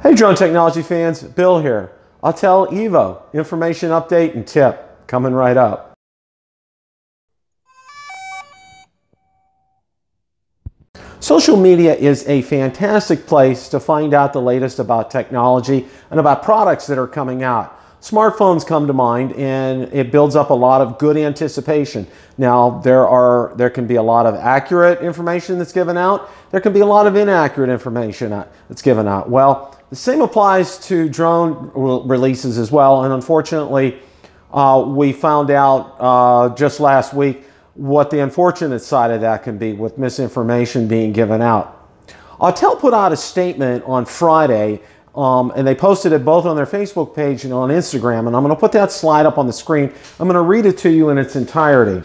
Hey drone technology fans, Bill here. Autel EVO, information update and tip, coming right up. Social media is a fantastic place to find out the latest about technology and about products that are coming out. Smartphones come to mind and it builds up a lot of good anticipation. Now there can be a lot of accurate information that's given out. There can be a lot of inaccurate information that's given out. Well, the same applies to drone releases as well, and unfortunately we found out just last week what the unfortunate side of that can be with misinformation being given out. Autel put out a statement on Friday and they posted it both on their Facebook page and on Instagram, and I'm going to put that slide up on the screen. I'm going to read it to you in its entirety.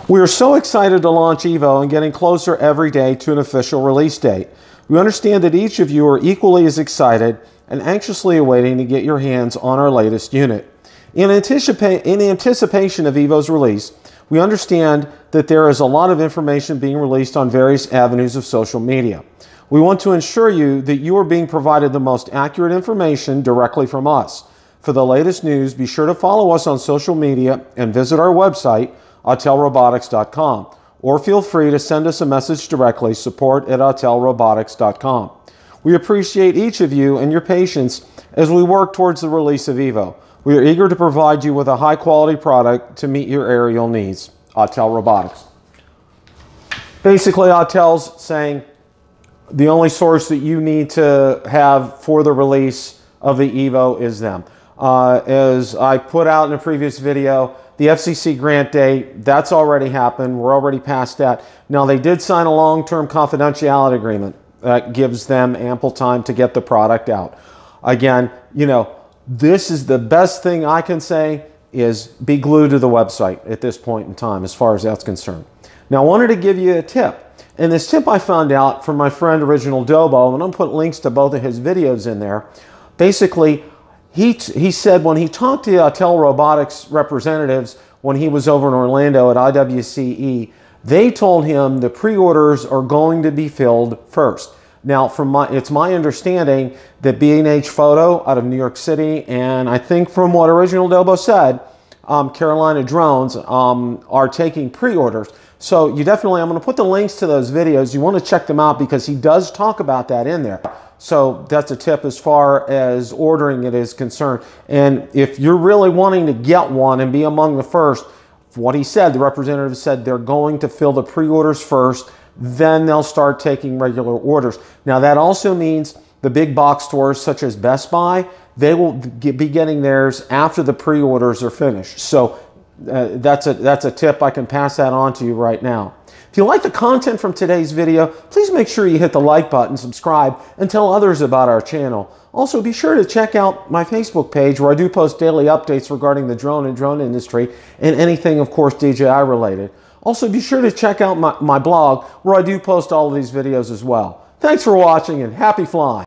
We are so excited to launch EVO and getting closer every day to an official release date. We understand that each of you are equally as excited and anxiously awaiting to get your hands on our latest unit. In anticipation of EVO's release, we understand that there is a lot of information being released on various avenues of social media. We want to ensure you that you are being provided the most accurate information directly from us. For the latest news, be sure to follow us on social media and visit our website, autelrobotics.com, or feel free to send us a message directly, support@autelrobotics.com. We appreciate each of you and your patience as we work towards the release of EVO. We are eager to provide you with a high-quality product to meet your aerial needs. Autel Robotics. Basically, Autel's saying the only source that you need to have for the release of the EVO is them. As I put out in a previous video, the FCC grant date, that's already happened. We're already past that. Now, they did sign a long-term confidentiality agreement that gives them ample time to get the product out. Again, you know, this is the best thing I can say is be glued to the website at this point in time as far as that's concerned. Now, I wanted to give you a tip. And this tip I found out from my friend OriginalDobo, and I'm putting links to both of his videos in there. Basically, he said when he talked to Autel Robotics representatives when he was over in Orlando at IWCE, they told him the pre-orders are going to be filled first. Now, it's my understanding that B&H Photo out of New York City, and I think from what OriginalDobo said, Carolina Drones are taking pre-orders. So you definitely, I'm going to put the links to those videos. You want to check them out because he does talk about that in there. So that's a tip as far as ordering it is concerned. And if you're really wanting to get one and be among the first, what he said, the representative said they're going to fill the pre-orders first, then they'll start taking regular orders. Now that also means the big box stores such as Best Buy, they will be getting theirs after the pre-orders are finished. So that's a tip. I can pass that on to you right now. If you like the content from today's video, please make sure you hit the like button, subscribe, and tell others about our channel. Also, be sure to check out my Facebook page where I do post daily updates regarding the drone and drone industry and anything, of course, DJI related. Also, be sure to check out my blog where I do post all of these videos as well. Thanks for watching and happy flying.